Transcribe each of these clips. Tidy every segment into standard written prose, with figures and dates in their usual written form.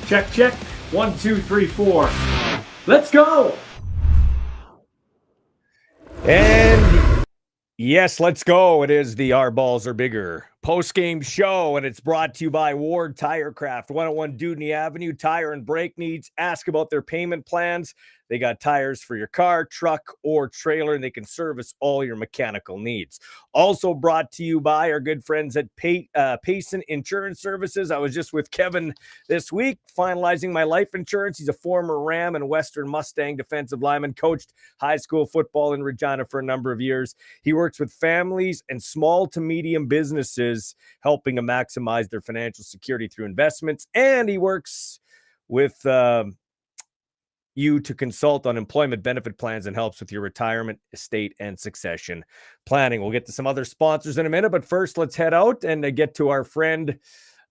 Check, check. 1, 2, 3, 4. Let's go. And yes, let's go. It is the Our Balls Are Bigger post-game show, and it's brought to you by Ward Tirecraft, 101 Dudney Avenue. Tire and brake needs. Ask about their payment plans. They got tires for your car, truck, or trailer, and they can service all your mechanical needs. Also brought to you by our good friends at Payson Insurance Services. I was just with Kevin this week, finalizing my life insurance. He's a former Ram and Western Mustang defensive lineman, coached high school football in Regina for a number of years. He works with families and small to medium businesses, helping them maximize their financial security through investments. And he works with you to consult on employment benefit plans and helps with your retirement, estate, and succession planning. We'll get to some other sponsors in a minute, but first let's head out and get to our friend,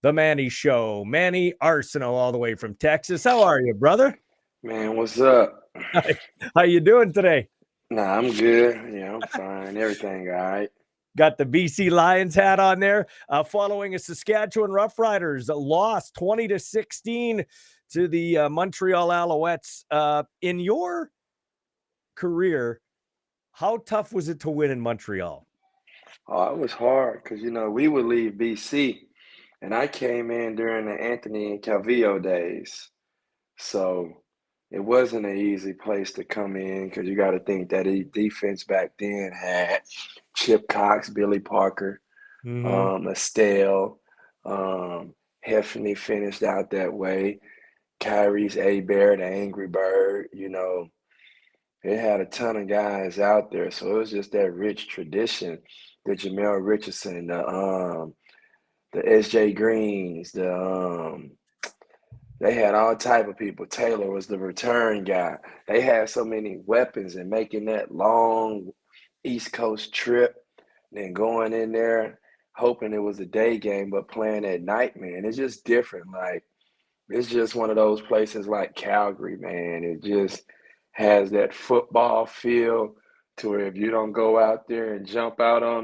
the Manny Show. Manny Arceneaux, all the way from Texas. How are you, brother? Man, what's up? How you doing today? Nah, I'm good. Yeah, I'm fine. Everything all right. Got the BC Lions hat on there. Following a Saskatchewan Roughriders loss 20-16 to the Montreal Alouettes. In your career, how tough was it to win in Montreal? Oh, it was hard because, we would leave BC, and I came in during the Anthony and Calvillo days. So it wasn't an easy place to come in because you got to think that defense back then had Chip Cox, Billy Parker, Estelle, Heffney finished out that way. Kyrie's A-Bear, the Angry Bird, it had a ton of guys out there. So it was just that rich tradition. The Jamel Richardson, the S.J. Greens, they had all type of people. Taylor was the return guy. They had so many weapons, and making that long East Coast trip, then going in there, hoping it was a day game, but playing at night, man, it's just different. Like, it's just one of those places like Calgary, man. It just has that football feel to where if you don't go out there and jump out on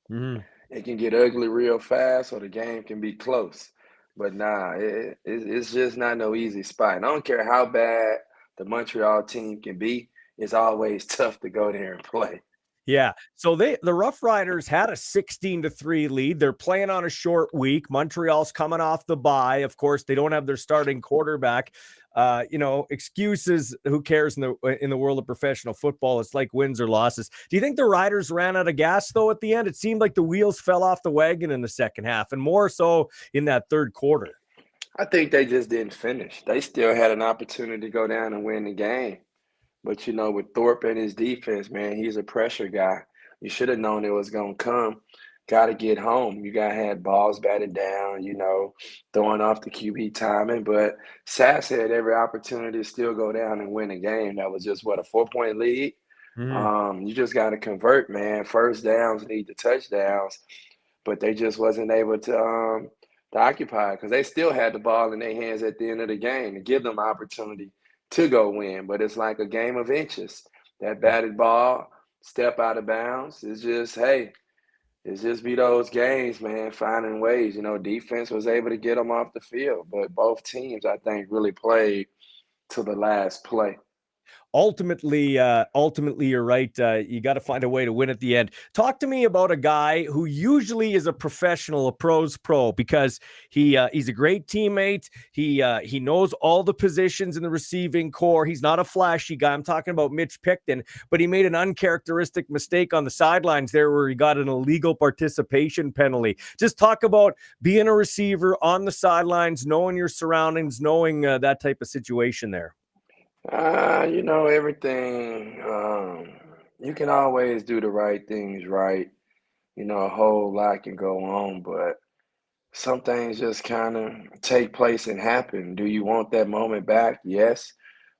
them, it can get ugly real fast, or the game can be close. But nah, it's just not no easy spot. And I don't care how bad the Montreal team can be, it's always tough to go there and play. Yeah. So the Rough Riders had a 16-3 lead. They're playing on a short week. Montreal's coming off the bye. Of course, they don't have their starting quarterback. Excuses, who cares in the world of professional football? It's like wins or losses. Do you think the Riders ran out of gas, though, at the end? It seemed like the wheels fell off the wagon in the second half, and more so in that third quarter. I think they just didn't finish. They still had an opportunity to go down and win the game. But, with Thorpe and his defense, man, he's a pressure guy. You should have known it was going to come. Got to get home. You got to have balls batted down, throwing off the QB timing. But Sask had every opportunity to still go down and win a game. That was just, a 4-point lead? You just got to convert, man. First downs lead to touchdowns. But they just wasn't able to occupy because they still had the ball in their hands at the end of the game to give them opportunity to go win. But it's like a game of inches. That batted ball, step out of bounds. It's just be those games, man, finding ways. Defense was able to get them off the field. But both teams, I think, really played to the last play. Ultimately, you're right. You got to find a way to win at the end. Talk to me about a guy who usually is a professional, a pro's pro, because he's a great teammate. He knows all the positions in the receiving core. He's not a flashy guy. I'm talking about Mitch Picton, but he made an uncharacteristic mistake on the sidelines there where he got an illegal participation penalty. Just talk about being a receiver on the sidelines, knowing your surroundings, knowing that type of situation there. Everything, you can always do the right things right. A whole lot can go on, but some things just kind of take place and happen. Do you want that moment back? Yes.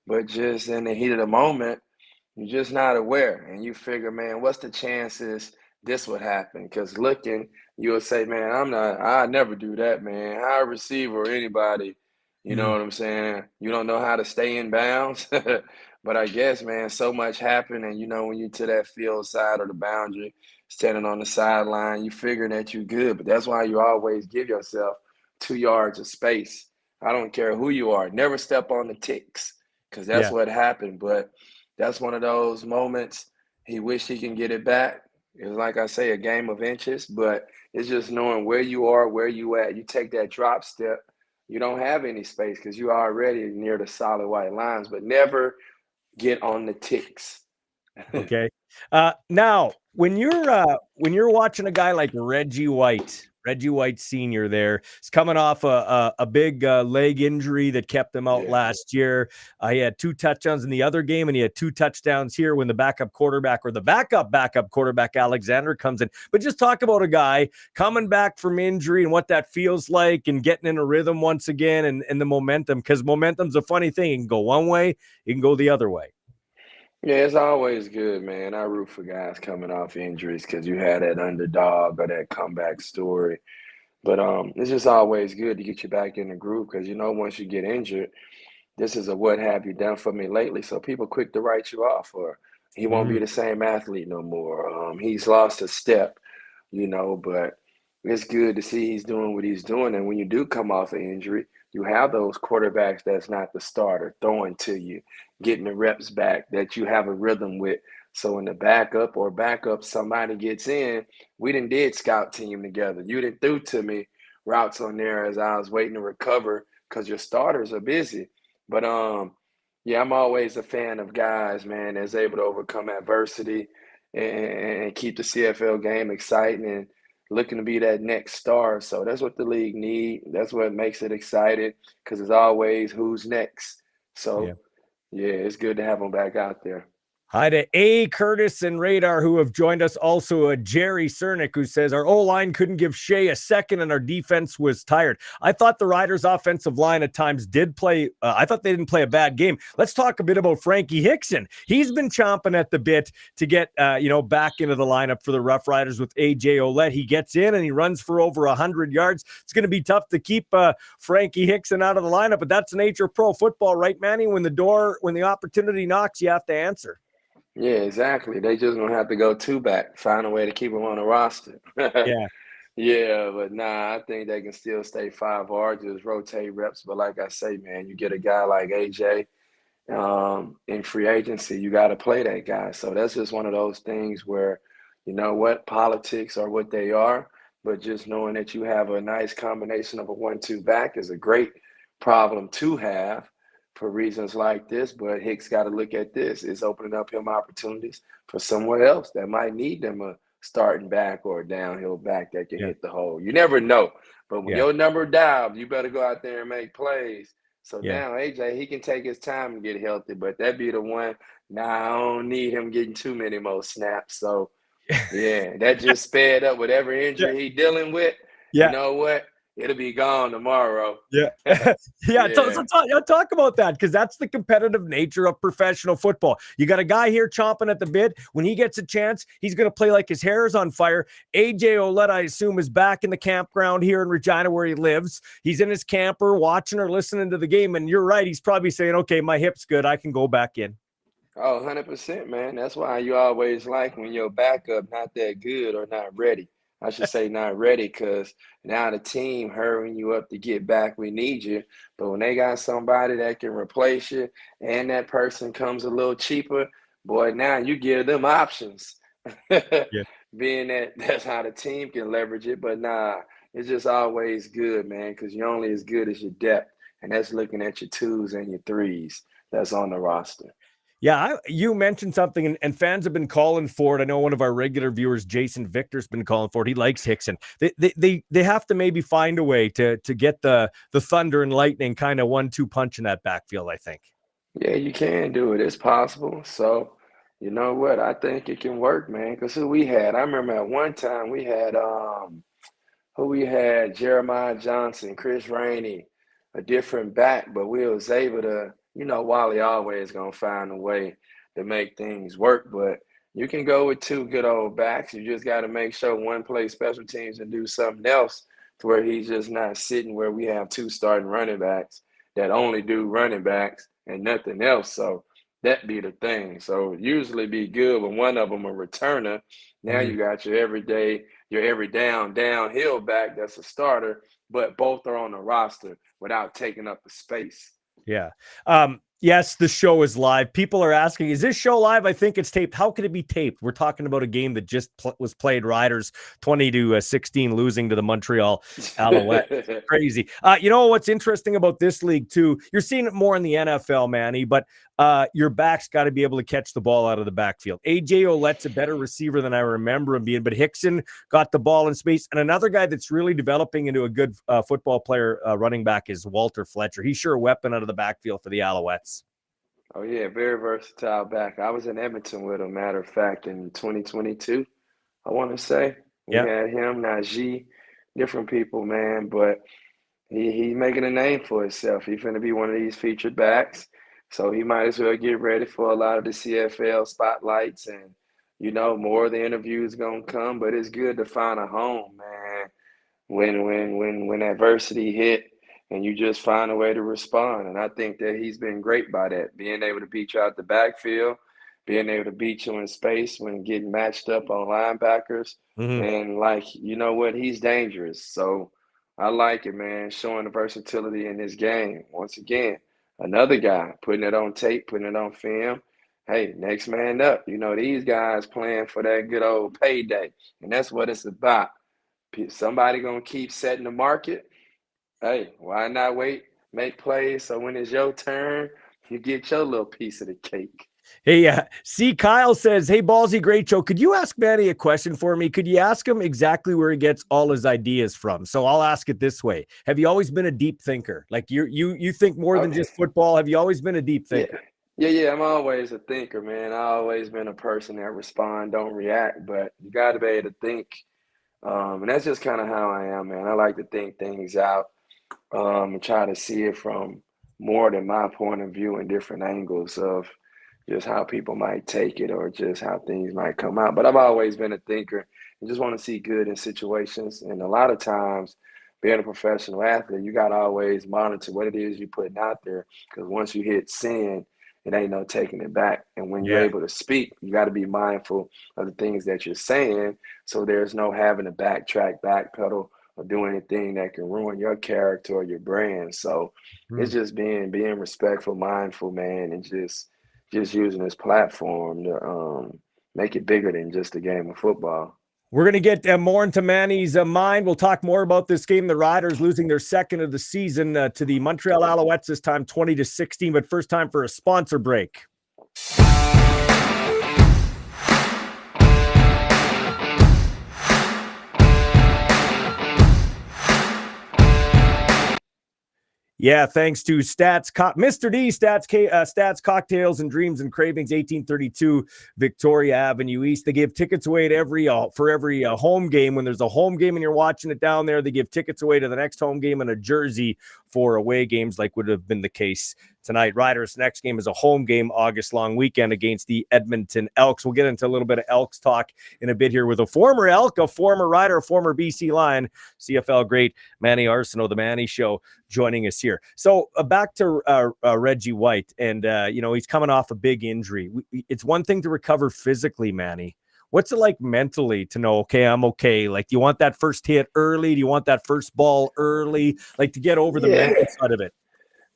But just in the heat of the moment, you're just not aware. And you figure, man, what's the chances this would happen? Because looking, you'll say, man, I never do that, man. How a receiver or anybody, you know what I'm saying? You don't know how to stay in bounds. But I guess, man, so much happened. And, when you're to that field side or the boundary, standing on the sideline, you figure that you're good. But that's why you always give yourself 2 yards of space I don't care who you are. Never step on the ticks because that's Yeah. what happened. But that's one of those moments he wish he can get it back. It was like I say, a game of inches, but it's just knowing where you are, where you at. You take that drop step, you don't have any space because you're already near the solid white lines, but never get on the ticks. Okay. Now when you're watching a guy like Reggie White Sr. there, he's coming off a big leg injury that kept him out Yeah. last year. He had 2 touchdowns in the other game, and he had 2 touchdowns here when the backup quarterback or the backup quarterback Alexander comes in. But just talk about a guy coming back from injury and what that feels like, and getting in a rhythm once again, and the momentum, because momentum's a funny thing. It can go one way, it can go the other way. Yeah, it's always good, man. I root for guys coming off injuries because you had that underdog or that comeback story. But it's just always good to get you back in the groove because once you get injured, this is a what have you done for me lately. So people quick to write you off, or he won't be the same athlete no more. He's lost a step, but it's good to see he's doing what he's doing. And when you do come off an injury, you have those quarterbacks that's not the starter throwing to you, getting the reps back that you have a rhythm with. So when the backup somebody gets in, we did scout team together. You didn't threw to me routes on there as I was waiting to recover because your starters are busy. But yeah, I'm always a fan of guys, man, that's able to overcome adversity and keep the CFL game exciting and looking to be that next star. So that's what the league need. That's what makes it exciting because it's always who's next. Yeah. So yeah, it's good to have them back out there. Hi to A. Curtis and Radar, who have joined us. Also, a Jerry Cernick, who says our O-line couldn't give Shea a second and our defense was tired. I thought the Riders' offensive line at times did play. I thought they didn't play a bad game. Let's talk a bit about Frankie Hickson. He's been chomping at the bit to get, back into the lineup for the Rough Riders with A.J. Ouellette. He gets in and he runs for over 100 yards. It's going to be tough to keep Frankie Hickson out of the lineup, but that's the nature of pro football, right, Manny? When the opportunity knocks, you have to answer. Yeah, exactly. They just gonna have to go 2 back, find a way to keep him on the roster. Yeah. Yeah, but nah, I think they can still stay 5 hard, just rotate reps. But like I say, man, you get a guy like AJ in free agency, you got to play that guy. So that's just one of those things where, politics are what they are, but just knowing that you have a nice combination of a 1-2 back is a great problem to have for reasons like this. But Hicks got to look at this. It's opening up him opportunities for somewhere else that might need them a starting back or a downhill back that can hit the hole. You never know. But when your number dialed, you better go out there and make plays. So now AJ, he can take his time and get healthy, but that'd be the one. Nah, I don't need him getting too many more snaps. So yeah, that just sped up whatever injury he dealing with. Yeah. You know what? It'll be gone tomorrow. Yeah. Talk about that, because that's the competitive nature of professional football. You got a guy here chomping at the bit. When he gets a chance, he's going to play like his hair is on fire. AJ Ouellette, I assume, is back in the campground here in Regina where he lives. He's in his camper watching or listening to the game. And you're right. He's probably saying, okay, my hip's good. I can go back in. Oh, 100%, man. That's why you always like when your backup not that good or not ready. I should say not ready, because now the team hurrying you up to get back. We need you. But when they got somebody that can replace you and that person comes a little cheaper, boy, now you give them options. Being that's how the team can leverage it. But nah, it's just always good, man, because you're only as good as your depth. And that's looking at your 2s and your 3s that's on the roster. Yeah, you mentioned something, and fans have been calling for it. I know one of our regular viewers, Jason Victor's been calling for it. He likes Hickson. They have to maybe find a way to get the thunder and lightning kind of 1-2 punch in that backfield, I think. Yeah, you can do it. It's possible. So, you know what? I think it can work, man. Because who we had? I remember at one time we had Jeremiah Johnson, Chris Rainey, a different back, but we was able to, Wally always gonna find a way to make things work. But you can go with 2 good old backs. You just got to make sure one plays special teams and do something else to where he's just not sitting where we have 2 starting running backs that only do running backs and nothing else. So that be the thing. So usually be good when one of them a returner. Now you got your every downhill back that's a starter, but both are on the roster. without taking up the space. Yeah. Yes, the show is live. People are asking, is this show live? I think it's taped. How could it be taped? We're talking about a game that just was played. Riders 20-16 losing to the Montreal Alouettes. Crazy. You know what's interesting about this league too? You're seeing it more in the NFL, Manny, but your back's got to be able to catch the ball out of the backfield. AJ Ouellette's a better receiver than I remember him being, but Hickson got the ball in space. And another guy that's really developing into a good football player, running back, is Walter Fletcher. He's sure a weapon out of the backfield for the Alouettes. Oh yeah, very versatile back. I was in Edmonton with him, matter of fact, in 2022, I want to say. We Yeah. had him, Najee, different people, man, but he's making a name for himself. He's going to be one of these featured backs, so he might as well get ready for a lot of the CFL spotlights, and more of the interviews going to come, but it's good to find a home, man, when adversity hit and you just find a way to respond. And I think that he's been great by that, being able to beat you out the backfield, being able to beat you in space when getting matched up on linebackers. Mm-hmm. And you know what? He's dangerous. So I like it, man, showing the versatility in his game. Once again, another guy putting it on tape, putting it on film. Hey, next man up. These guys playing for that good old payday. And that's what it's about. Somebody going to keep setting the market. Hey, why not wait, make plays, so when it's your turn, you get your little piece of the cake. Hey, see, Kyle says, hey, Ballsy, great show. Could you ask Manny a question for me? Could you ask him exactly where he gets all his ideas from? So I'll ask it this way. Have you always been a deep thinker? Like you think more than just football? Have you always been a deep thinker? Yeah. I'm always a thinker, man. I've always been a person that respond, don't react, but you got to be able to think. And that's just kind of how I am, man. I like to think things out. And try to see it from more than my point of view and different angles of just how people might take it or just how things might come out. But I've always been a thinker and just want to see good in situations. And a lot of times, being a professional athlete, you got to always monitor what it is you're putting out there, because once you hit send, it ain't no taking it back. And when you're able to speak, you got to be mindful of the things that you're saying, so there's no having to backtrack, backpedal, or do anything that can ruin your character or your brand. So it's just being respectful, mindful, man, and just using this platform to make it bigger than just a game of football. We're going to get more into Manny's mind. We'll talk more about this game. The Riders losing their second of the season to the Montreal Alouettes, this time 20-16, but first time for a sponsor break. Yeah, thanks to Mr. D, Stats, Cocktails and Dreams and Cravings, 1832 Victoria Avenue East. They give tickets away to every home game. When there's a home game and you're watching it down there, they give tickets away to the next home game and a jersey for away games, like would have been the case tonight. Riders' next game is a home game, August long weekend against the Edmonton Elks. We'll get into a little bit of Elks talk in a bit here with a former Elk, a former Rider, a former BC Lion, CFL great Manny Arceneaux, the Manny Show, joining us here. So back to Reggie White, and he's coming off a big injury. It's one thing to recover physically, Manny. What's it like mentally to know, okay, I'm okay? Like, do you want that first hit early? Do you want that first ball early? Like, to get over the mental side of it?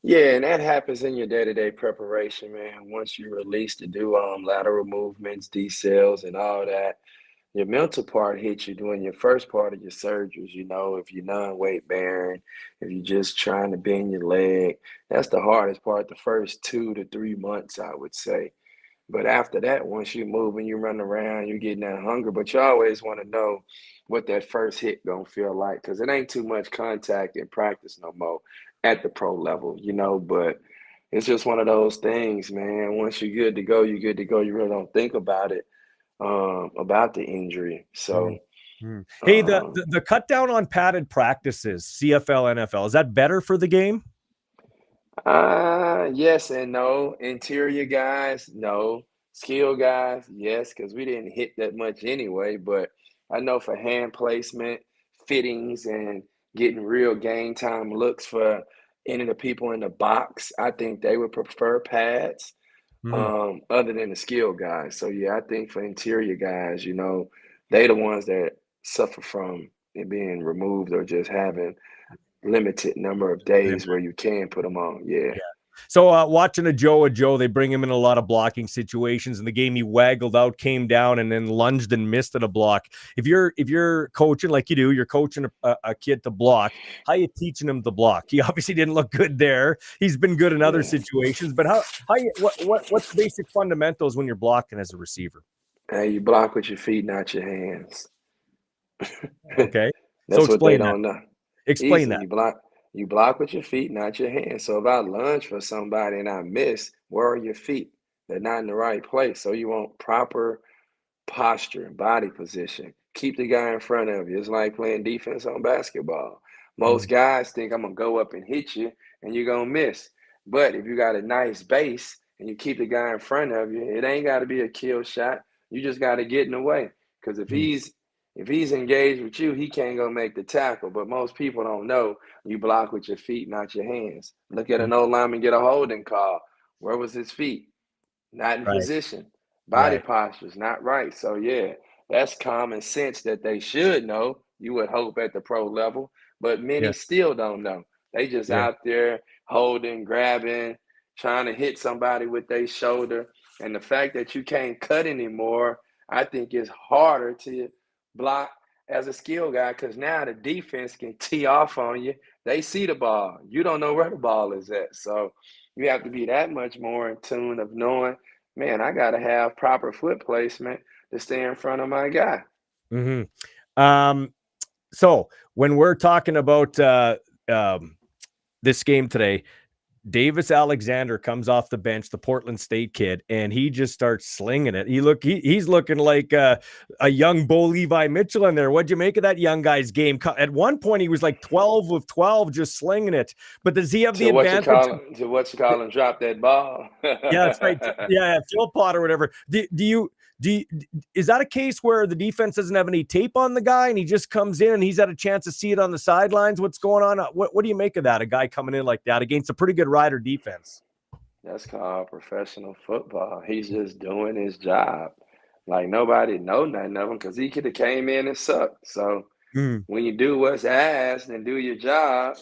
Yeah, and that happens in your day-to-day preparation, man. Once you release to do lateral movements, decels, and all that, your mental part hits you doing your first part of your surgeries. If you're non-weight bearing, if you're just trying to bend your leg, that's the hardest part, the first 2 to 3 months, I would say. But after that, once you move and you run around, you're getting that hunger. But you always want to know what that first hit going to feel like, because it ain't too much contact in practice no more at the pro level, But it's just one of those things, man. Once you're good to go, you're good to go. You really don't think about it, about the injury. So, hey, the cut down on padded practices, CFL, NFL, is that better for the game? Yes and no. Interior guys, no. Skill guys, yes, because we didn't hit that much anyway. But I know for hand placement, fittings, and getting real game time looks for any of the people in the box, I think they would prefer pads, other than the skill guys. So yeah, I think for interior guys, they the ones that suffer from it being removed or just having limited number of days where you can put them on. Yeah. So watching a Joe, they bring him in a lot of blocking situations. In the game, he waggled out, came down, and then lunged and missed at a block. If you're coaching like you do, you're coaching a kid to block. How you teaching him to block? He obviously didn't look good there. He's been good in other situations, but what's basic fundamentals when you're blocking as a receiver? Hey, you block with your feet, not your hands. Okay, so That's what they explain that. don't know. Explain Easy. that. You block with your feet, not your hands. So if I lunge for somebody and I miss, where are your feet? They're not in the right place. So you want proper posture and body position. Keep the guy in front of you. It's like playing defense on basketball. Most guys think I'm gonna go up and hit you and you're gonna miss. But if you got a nice base and you keep the guy in front of you, it ain't gotta be a kill shot. You just gotta get in the way. Because if he's engaged with you, he can't go make the tackle. But most people don't know you block with your feet, not your hands. Look at an old lineman get a holding call. Where was his feet? Not in Right, position. Body right, posture's not right. So yeah, that's common sense that they should know. You would hope at the pro level, but yeah, many still don't know. They just yeah. out there holding, grabbing, trying to hit somebody with their shoulder. And the fact that you can't cut anymore, I think is harder to block as a skill guy because now the defense can tee off on you. They see the ball. You don't know where the ball is at. So you have to be that much more in tune of knowing, man, I got to have proper foot placement to stay in front of my guy. So when we're talking about this game today, Davis Alexander comes off the bench, the Portland State kid, and he just starts slinging it. He's looking like a young Bo Levi Mitchell in there. What'd you make of that young guy's game? At one point, he was like 12 of 12, just slinging it. But does he have the advantage? To what you call him, drop that ball. Yeah, that's right. Yeah, Phil Pot or whatever. Is that a case where the defense doesn't have any tape on the guy and he just comes in and he's had a chance to see it on the sidelines? What's going on? What do you make of that? A guy coming in like that against a pretty good Rider defense? That's called professional football. He's just doing his job. Like nobody know nothing of him because he could have came in and sucked. So when you do what's asked and do your job,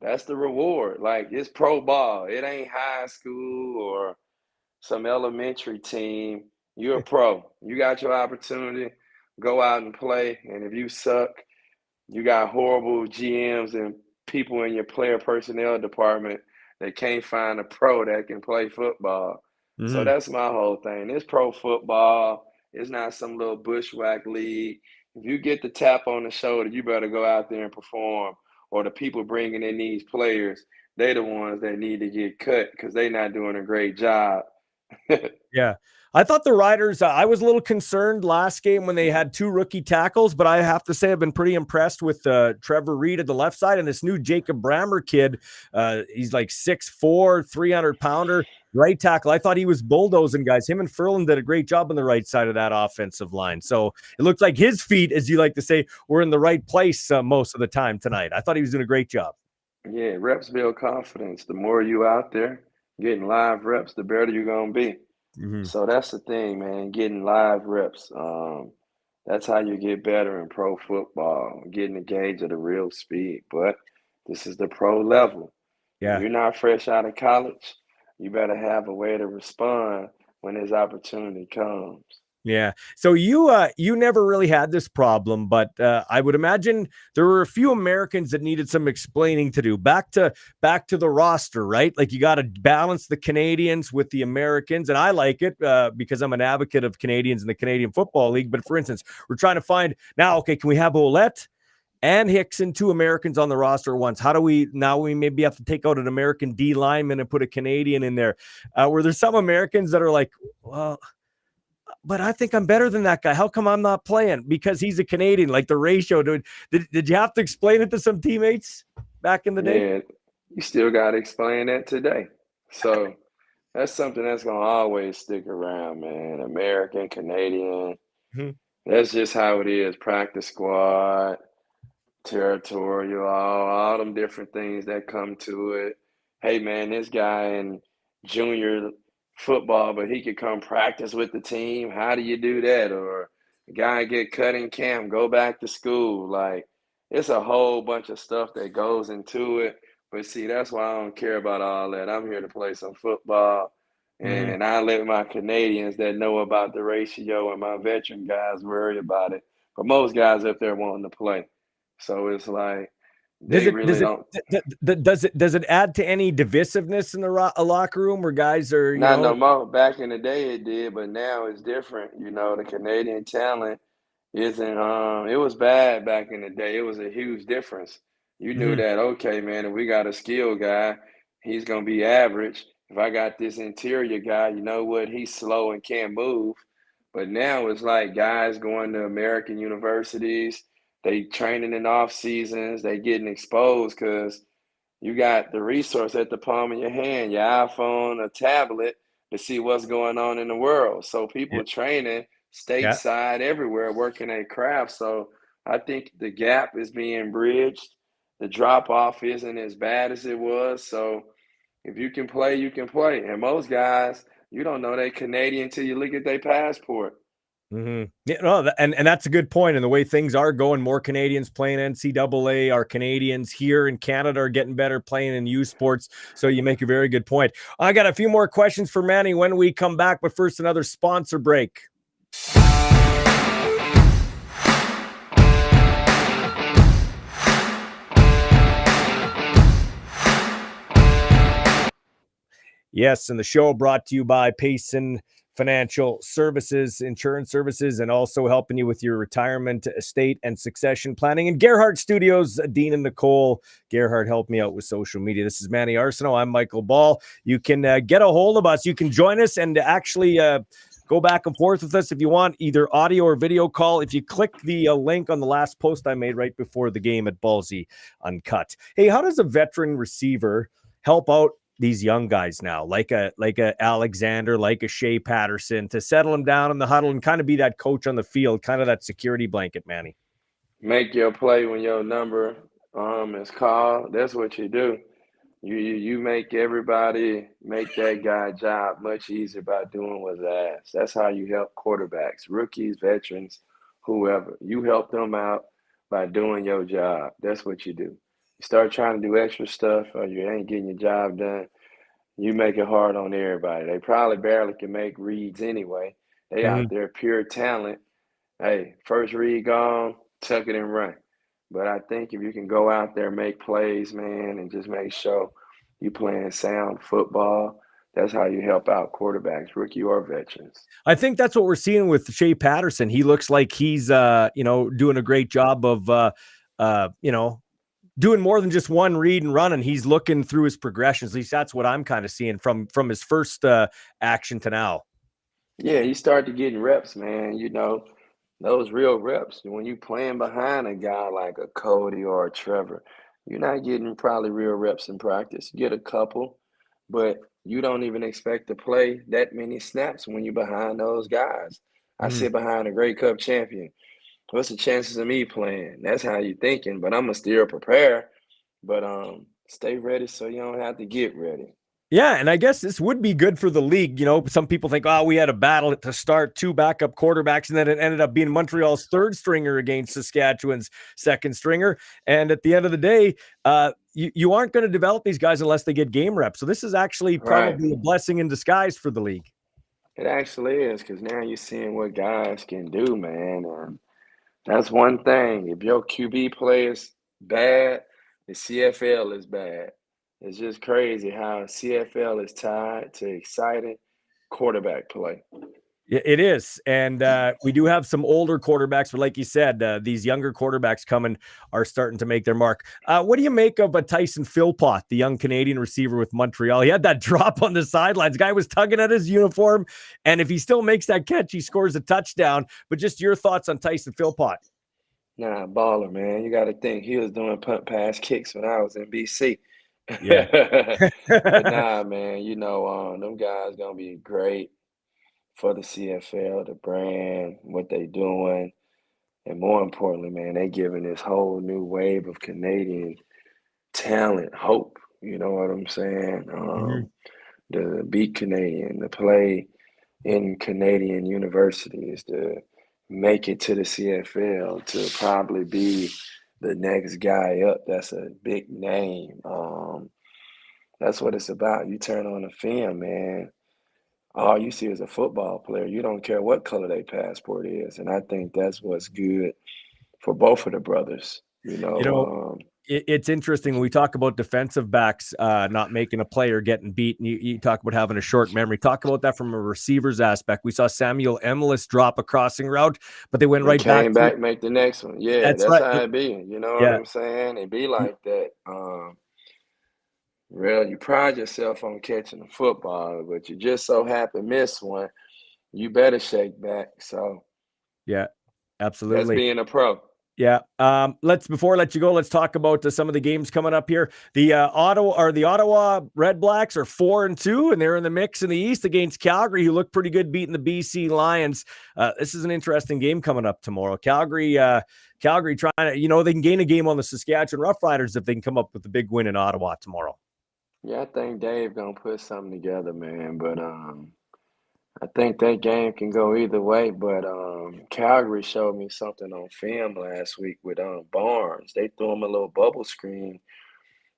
that's the reward. Like it's pro ball. It ain't high school or some elementary team. You're a pro. You got your opportunity. Go out and play. And if you suck, you got horrible GMs and people in your player personnel department that can't find a pro that can play football. So that's my whole thing. It's pro football. It's not some little bushwhack league. If you get the tap on the shoulder, you better go out there and perform. Or the people bringing in these players, they're the ones that need to get cut because they're not doing a great job. Yeah. I thought the Riders, I was a little concerned last game when they had two rookie tackles, but I have to say I've been pretty impressed with Trevor Reed at the left side and this new Jacob Brammer kid. He's like 6'4", 300-pounder, right tackle. I thought he was bulldozing guys. Him and Furlan did a great job on the right side of that offensive line. So it looked like his feet, as you like to say, were in the right place most of the time tonight. I thought he was doing a great job. Yeah, reps build confidence. The more you out there getting live reps, the better you're going to be. So that's the thing, man, getting live reps. That's how you get better in pro football, getting a gauge of the real speed. But this is the pro level. If Yeah. you're not fresh out of college, you better have a way to respond when this opportunity comes. Yeah. So you never really had this problem, but I would imagine there were a few Americans that needed some explaining to do. Back to the roster, right? Like you got to balance the Canadians with the Americans, and I like it because I'm an advocate of Canadians in the Canadian Football League. But for instance, we're trying to find now. Okay, can we have Ouellette and Hickson, two Americans on the roster at once? How do we maybe have to take out an American D lineman and put a Canadian in there? Where there's some Americans that are like, well, but I think I'm better than that guy. How come I'm not playing? Because he's a Canadian, like the ratio. Dude, did you have to explain it to some teammates back in the day? Yeah, you still got to explain that today. So that's something that's going to always stick around, man. American, Canadian. That's just how it is. Practice squad, territorial, all them different things that come to it. Hey, man, this guy in junior football, but he could come practice with the team. How do you do that? Or a guy get cut in camp, go back to school. Like, it's a whole bunch of stuff that goes into it. But see, that's why I don't care about all that. I'm here to play some football, Mhm. and I let my Canadians that know about the ratio and my veteran guys worry about it. But most guys up there wanting to play, so it's like Does they it really does it don't. does it add to any divisiveness in the locker room where guys are, Not no more. Back in the day, it did, but now it's different. You know, the Canadian talent isn't. It was bad back in the day. It was a huge difference. You knew Mhm. that. Okay, man. If we got a skill guy, he's gonna be average. If I got this interior guy, you know what? He's slow and can't move. But now it's like guys going to American universities. They training in off seasons. They getting exposed because you got the resource at the palm of your hand, your iPhone, a tablet to see what's going on in the world. So Yeah. people training Yeah. stateside everywhere, working a craft. So I think the gap is being bridged. The drop off isn't as bad as it was. So if you can play, you can play. And most guys, you don't know they Canadian till you look at their passport. Yeah, no, and that's a good point. And the way things are going, more Canadians playing NCAA, our Canadians here in Canada are getting better playing in U Sports. So you make a very good point. I got a few more questions for Manny when we come back, but first, another sponsor break. Yes, and the show brought to you by Payson Financial Services, Insurance Services, and also helping you with your retirement, estate, and succession planning. And Gerhardt Studios, Dean and Nicole. Gerhardt helped me out with social media. This is Manny Arceneaux. I'm Michael Ball. You can get a hold of us. You can join us and actually go back and forth with us if you want, either audio or video call. If you click the link on the last post I made right before the game at Ballsy Uncut. Hey, how does a veteran receiver help out these young guys now, like a Alexander, like a Shea Patterson, to settle them down in the huddle and kind of be that coach on the field, kind of that security blanket, Manny? Make your play when your number is called. That's what you do. You make everybody make that guy job much easier by doing what's asked. That's how you help quarterbacks, rookies, veterans, whoever. You help them out by doing your job. That's what you do. You start trying to do extra stuff or you ain't getting your job done, you make it hard on everybody. They probably barely can make reads anyway. They out there pure talent. Hey, first read gone, tuck it and run. But I think if you can go out there, make plays, man, and just make sure you playing sound football, that's how you help out quarterbacks, rookie or veterans. I think that's what we're seeing with Shea Patterson. He looks like he's doing a great job of doing more than just one read and run, and he's looking through his progressions. At least that's what I'm kind of seeing from his first action to now. Yeah, you start to getting reps, man. You know, those real reps. When you playing behind a guy like a Cody or a Trevor, you're not getting probably real reps in practice. You get a couple, but you don't even expect to play that many snaps when you're behind those guys. I Mhm. sit behind a Grey Cup champion. What's the chances of me playing? That's how you thinking, but I'm gonna still prepare. But stay ready so you don't have to get ready. Yeah, and I guess this would be good for the league. Some people think, oh, we had a battle to start, two backup quarterbacks, and then it ended up being Montreal's third stringer against Saskatchewan's second stringer. And at the end of the day, you aren't going to develop these guys unless they get game reps. So this is actually Right. probably a blessing in disguise for the league. It actually is because now you're seeing what guys can do, man. And that's one thing. If your QB play is bad, the CFL is bad. It's just crazy how CFL is tied to exciting quarterback play. Yeah, it is. And we do have some older quarterbacks, but like you said, these younger quarterbacks coming are starting to make their mark. What do you make of Tyson Philpott, the young Canadian receiver with Montreal? He had that drop on the sidelines. Guy was tugging at his uniform. And if he still makes that catch, he scores a touchdown. But just your thoughts on Tyson Philpott. Nah, baller, man. You got to think he was doing punt pass kicks when I was in BC. Yeah. But nah, man, you know, them guys gonna be great for the CFL, the brand, what they doing, and more importantly, man, they giving this whole new wave of Canadian talent hope. You know what I'm saying? Mhm. To be Canadian, to play in Canadian universities, to make it to the CFL, to probably be the next guy up that's a big name. That's what it's about. You turn on the film, man. All you see is a football player. You don't care what color their passport is, and I think that's what's good for both of the brothers. You know, it's interesting when we talk about defensive backs not making a play or getting beaten. You talk about having a short memory. Talk about that from a receiver's aspect. We saw Samuel Emilus drop a crossing route, but they went They right back came to it. back, make the next one. Yeah, That's that's right. how it be. You know what Yeah. I'm saying? It be like that. Real, you pride yourself on catching the football, but you just so happen miss one. You better shake back. So Yeah, that's absolutely. being a pro. Yeah. Before I let you go, let's talk about some of the games coming up here. The Ottawa Red Blacks are 4-2, and they're in the mix in the East against Calgary, who look pretty good beating the BC Lions. This is an interesting game coming up tomorrow. Calgary trying to, they can gain a game on the Saskatchewan Roughriders if they can come up with a big win in Ottawa tomorrow. Yeah, I think Dave gonna put something together, man. But I think that game can go either way. But Calgary showed me something on film last week with Barnes. They threw him a little bubble screen,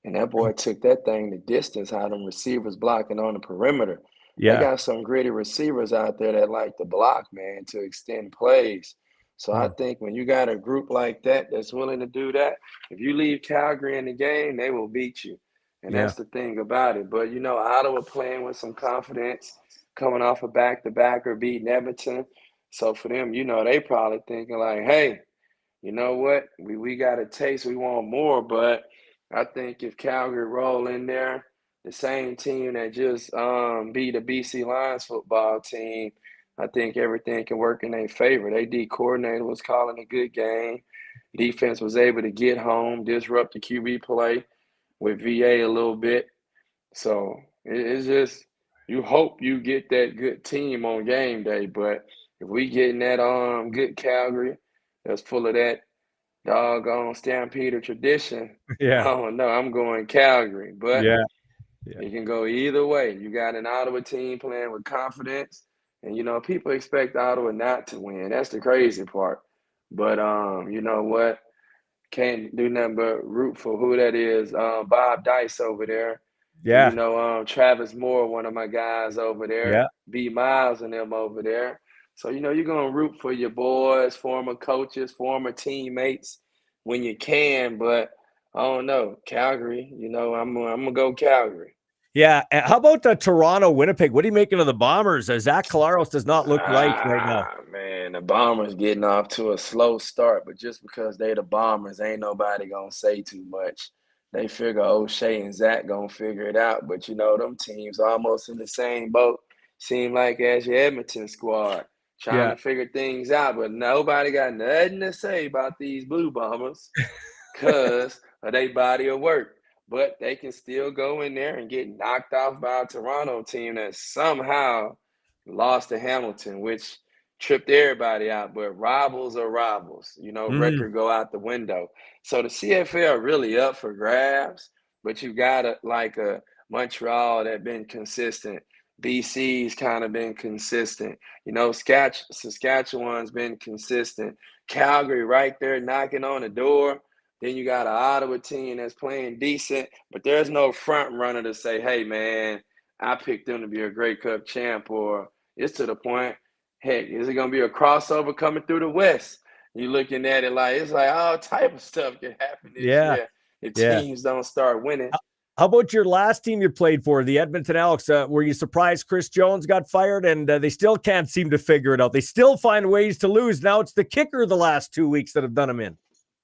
and that boy took that thing the distance. How them receivers blocking on the perimeter. They Yeah. got some gritty receivers out there that like to block, man, to extend plays. So I think when you got a group like that that's willing to do that, if you leave Calgary in the game, they will beat you. And Yeah. that's the thing about it. But Ottawa playing with some confidence, coming off a back-to-back or beating Edmonton. So for them, they probably thinking like, hey, you know what? We got a taste. We want more. But I think if Calgary roll in there, the same team that just beat the BC Lions football team, I think everything can work in their favor. They D coordinator was calling a good game. Defense was able to get home, disrupt the QB play with VA a little bit. So it's just you hope you get that good team on game day. But if we getting that good Calgary that's full of that doggone Stampede tradition, I Yeah. don't know. I'm going Calgary. But Yeah. it can go either way. You got an Ottawa team playing with confidence. And people expect Ottawa not to win. That's the crazy part. But you know what? Can't do nothing but root for who that is. Bob Dice over there. And Yeah. Travis Moore, one of my guys over there. Yeah. B Miles and them over there. So, you're gonna root for your boys, former coaches, former teammates when you can, but I don't know. Calgary, I'm gonna go Calgary. Yeah. How about Toronto, Winnipeg? What are you making of the Bombers? Zach Collaros does not look right now. Man, the Bombers getting off to a slow start, but just because they the Bombers, ain't nobody gonna say too much. They figure O'Shea and Zach gonna figure it out, but them teams almost in the same boat. Seem like as your Edmonton squad trying Yeah. to figure things out, but nobody got nothing to say about these Blue Bombers because of their body of work. But they can still go in there and get knocked off by a Toronto team that somehow lost to Hamilton, which tripped everybody out. But rivals are rivals. Record go out the window. So the CFL really up for grabs, but you got a Montreal that been consistent. BC's kind of been consistent. Saskatchewan's been consistent. Calgary right there knocking on the door. Then you got an Ottawa team that's playing decent, but there's no front runner to say, hey, man, I picked them to be a Grey Cup champ, or it's to the point, heck, is it going to be a crossover coming through the West? You're looking at it like it's like all type of stuff can happen this Yeah. year if Yeah. teams don't start winning. How about your last team you played for, the Edmonton Elks? Were you surprised Chris Jones got fired and they still can't seem to figure it out? They still find ways to lose. Now it's the kicker the last 2 weeks that have done them in.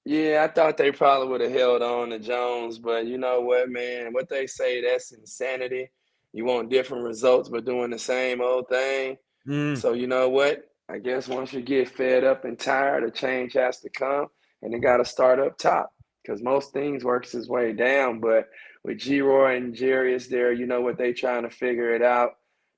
Yeah, I thought they probably would have held on to Jones, but you know what, man? What they say, that's insanity. You want different results, but doing the same old thing. So you know what? I guess once you get fed up and tired, a change has to come, and it got to start up top because most things works its way down. But with G-Roy and Jarius there, you know what, they trying to figure it out.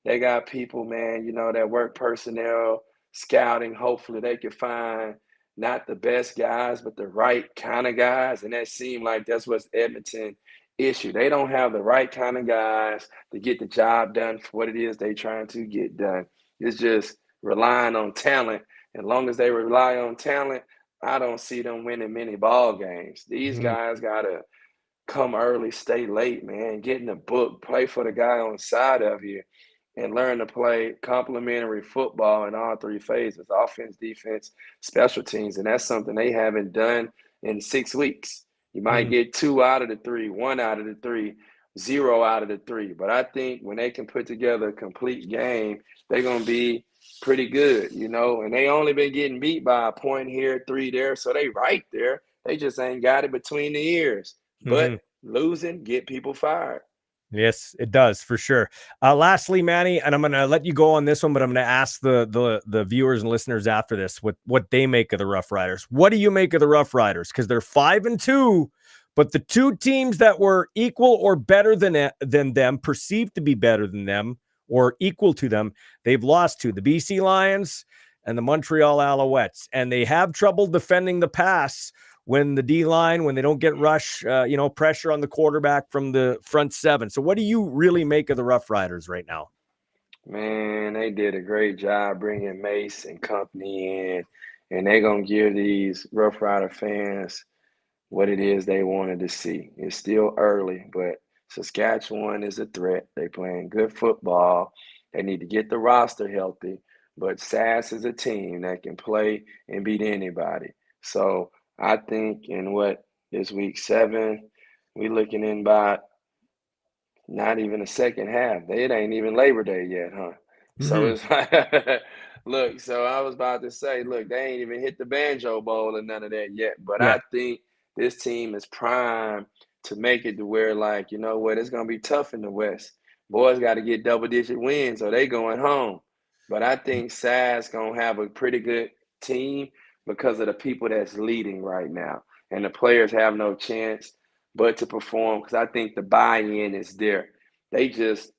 They got people, man, that work personnel, scouting. Hopefully they can find not the best guys, but the right kind of guys. And that seemed like that's what's Edmonton issue. They don't have the right kind of guys to get the job done for what it is they trying to get done. It's just relying on talent. As long as they rely on talent, I don't see them winning many ball games. These Mhm. guys gotta come early, stay late, man. Get in the book, play for the guy on the side of you, and learn to play complementary football in all three phases: offense, defense, special teams. And that's something they haven't done in 6 weeks. You might Mhm. get 2 out of the 3, 1 out of the 3, 0 out of the 3. But I think when they can put together a complete game, they're going to be pretty good, you know. And they only been getting beat by a point here, 3 there. So they right there. They just ain't got it between the ears. But Mhm. losing get people fired. Yes, it does for sure. Lastly, Manny, and I'm going to let you go on this one, but I'm going to ask the viewers and listeners after this what they make of the Rough Riders. What do you make of the Rough Riders? Because they're 5-2, but the two teams that were equal or better than them, perceived to be better than them or equal to them, they've lost to the BC Lions and the Montreal Alouettes, and they have trouble defending the pass when the D-line, when they don't get pressure on the quarterback from the front seven. So what do you really make of the Rough Riders right now? Man, they did a great job bringing Mace and company in, and they're going to give these Rough Rider fans what it is they wanted to see. It's still early, but Saskatchewan is a threat. They playing good football. They need to get the roster healthy, but Sask is a team that can play and beat anybody. So I think in what is week 7, we looking in about not even the second half. It ain't even Labor Day yet, huh? So Mm-hmm. it's like, look, so I was about to say, look, they ain't even hit the Banjo Bowl and none of that yet. But Yeah. I think this team is primed to make it to where, like, you know what, it's going to be tough in the West. Boys got to get double-digit wins or they going home. But I think Sask going to have a pretty good team because of the people that's leading right now. And the players have no chance but to perform because I think the buy-in is there. They just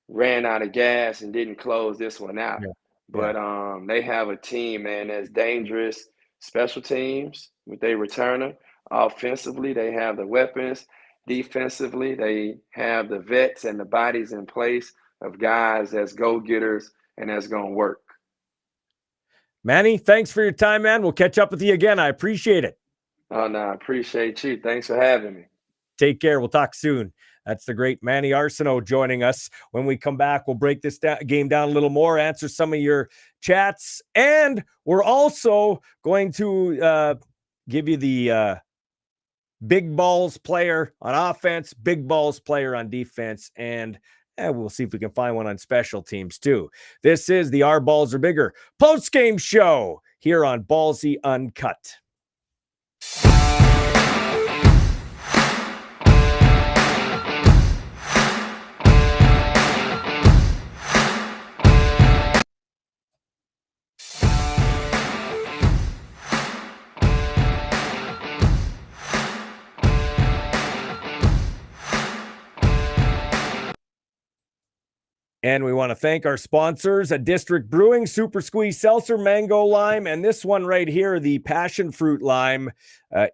ran out of gas and didn't close this one out. Yeah. Yeah. But they have a team, man, that's dangerous. Special teams with their returner. Offensively, they have the weapons. Defensively, they have the vets and the bodies in place of guys that's go-getters and that's going to work. Manny, thanks for your time, man. We'll catch up with you again. I appreciate it. Oh, no, I appreciate you. Thanks for having me. Take care. We'll talk soon. That's the great Manny Arceneaux joining us. When we come back, we'll break this game down a little more, answer some of your chats, and we're also going to give you the big balls player on offense, big balls player on defense, and we'll see if we can find one on special teams too. This is the Our Balls Are Bigger post-game show here on Ballsy Uncut. And we want to thank our sponsors at District Brewing, Super Squeeze Seltzer, Mango Lime, and this one right here, the Passion Fruit Lime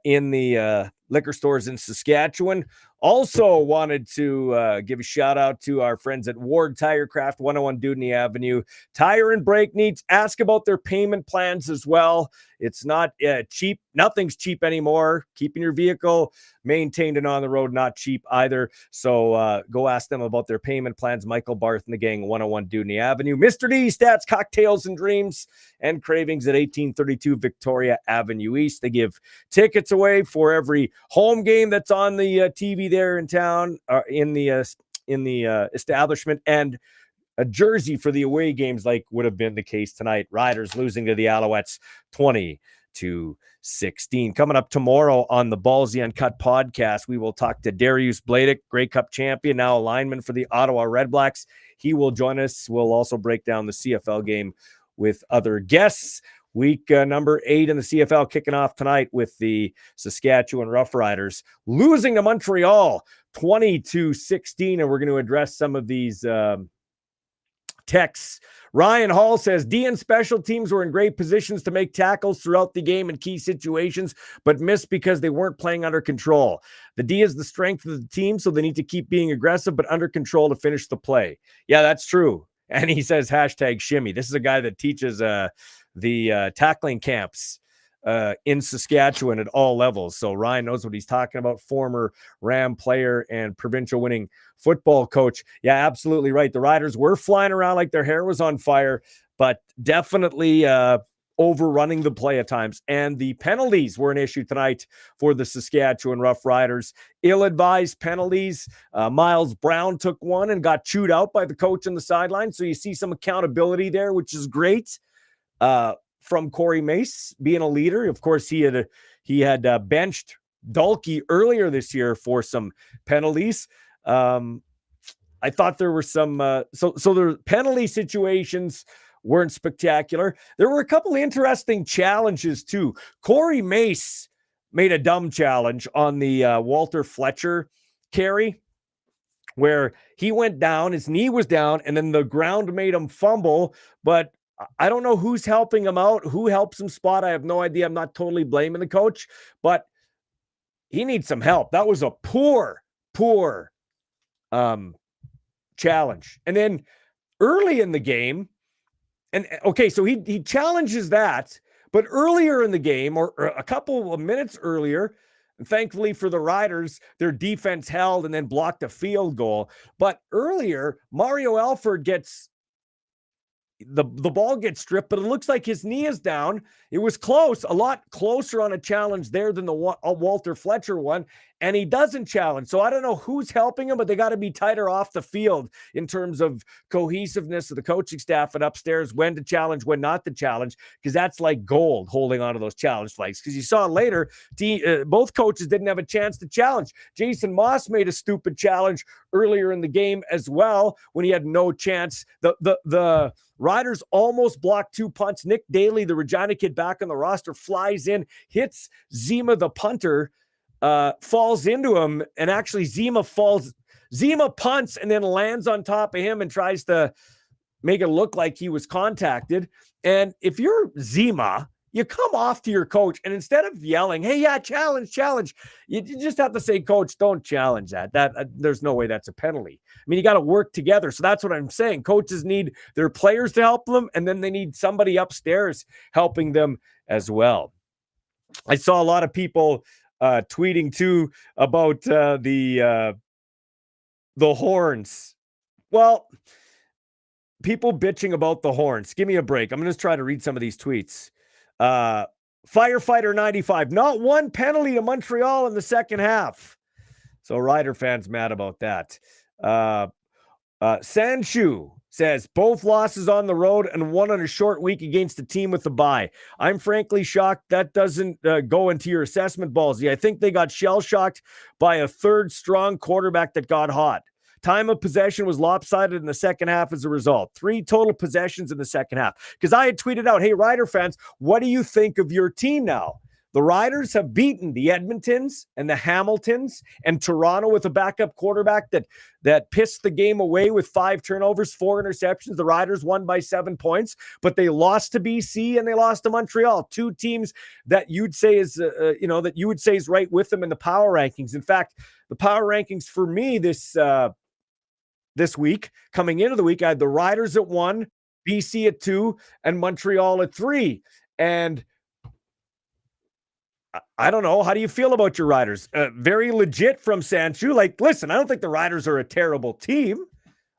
in the liquor stores in Saskatchewan. Also wanted to give a shout out to our friends at Ward Tirecraft, 101 Dudney Avenue. Tire and brake needs, ask about their payment plans as well. It's not cheap. Nothing's cheap anymore. Keeping your vehicle maintained and on the road, not cheap either. So go ask them about their payment plans. Michael Barth and the gang, 101 Dudney Avenue. Mr. D, Stats, Cocktails and Dreams, and Cravings at 1832 Victoria Avenue East. They give tickets away for every home game that's on the TV there in town, in the establishment, and a jersey for the away games, like would have been the case tonight. Riders losing to the Alouettes 20-16. Coming up tomorrow on the Ballsy Uncut podcast, we will talk to Darius Bladick, Grey Cup champion, now a lineman for the Ottawa Redblacks. He will join us. We'll also break down the CFL game with other guests. Week number 8 in the CFL kicking off tonight with the Saskatchewan Roughriders losing to Montreal 20-16. And we're going to address some of these texts. Ryan Hall says D and special teams were in great positions to make tackles throughout the game in key situations, but missed because they weren't playing under control. The D is the strength of the team, so they need to keep being aggressive, but under control to finish the play. Yeah, that's true. And he says hashtag shimmy. This is a guy that teaches the tackling camps in Saskatchewan at all levels. So Ryan knows what he's talking about, former Ram player and provincial winning football coach. Yeah, absolutely right. The Riders were flying around like their hair was on fire, but definitely overrunning the play at times. And the penalties were an issue tonight for the Saskatchewan Roughriders. Ill-advised penalties. Miles Brown took one and got chewed out by the coach on the sideline. So you see some accountability there, which is great. From Corey Mace being a leader. Of course, he had benched Dalkey earlier this year for some penalties. I thought there were some so the penalty situations weren't spectacular. There were a couple interesting challenges too. Corey Mace made a dumb challenge on the Walter Fletcher carry where he went down, his knee was down, and then the ground made him fumble. But I don't know who's helping him out, who helps him spot. I have no idea. I'm not totally blaming the coach, but he needs some help. That was a poor challenge. And then early in the game, and okay, so he challenges that, but earlier in the game, or a couple of minutes earlier, and thankfully for the Riders, their defense held and then blocked a field goal. But earlier, Mario Alford gets the ball gets stripped, but it looks like his knee is down. It was close, a lot closer on a challenge there than the Walter Fletcher one, and he doesn't challenge. So I don't know who's helping him, but they got to be tighter off the field in terms of cohesiveness of the coaching staff and upstairs, when to challenge, when not to challenge, because that's like gold, holding on to those challenge flags. Because you saw later, both coaches didn't have a chance to challenge. Jason Moss made a stupid challenge earlier in the game as well when he had no chance. The Riders almost blocked two punts. Nick Daly, the Regina kid back on the roster, flies in, hits Zima, the punter, falls into him, and actually Zima punts and then lands on top of him and tries to make it look like he was contacted. And if you're Zima, you come off to your coach, and instead of yelling, "Hey, yeah, challenge," you just have to say, "Coach, don't challenge that. There's no way that's a penalty." I mean, you got to work together. So that's what I'm saying. Coaches need their players to help them, and then they need somebody upstairs helping them as well. I saw a lot of people tweeting too about the horns. Well, people bitching about the horns. Give me a break. I'm going to try to read some of these tweets. Firefighter 95, not one penalty to Montreal in the second half. So Rider fans mad about that. Sanshu says both losses on the road and one on a short week against a team with a bye. I'm frankly shocked that doesn't go into your assessment, Ballsy. I think they got shell-shocked by a third strong quarterback that got hot. Time of possession was lopsided in the second half as a result. 3 total possessions in the second half. Because I had tweeted out, "Hey, Rider fans, what do you think of your team now?" The Riders have beaten the Edmontons and the Hamiltons and Toronto with a backup quarterback that pissed the game away with 5 turnovers, 4 interceptions. The Riders won by 7 points, but they lost to BC and they lost to Montreal. 2 teams that you'd say is, that you would say is right with them in the power rankings. In fact, the power rankings for me this week, coming into the week, I had the Riders at 1, BC at 2, and Montreal at 3. And I don't know. How do you feel about your Riders? Very legit from Sanchu. Like, listen, I don't think the Riders are a terrible team.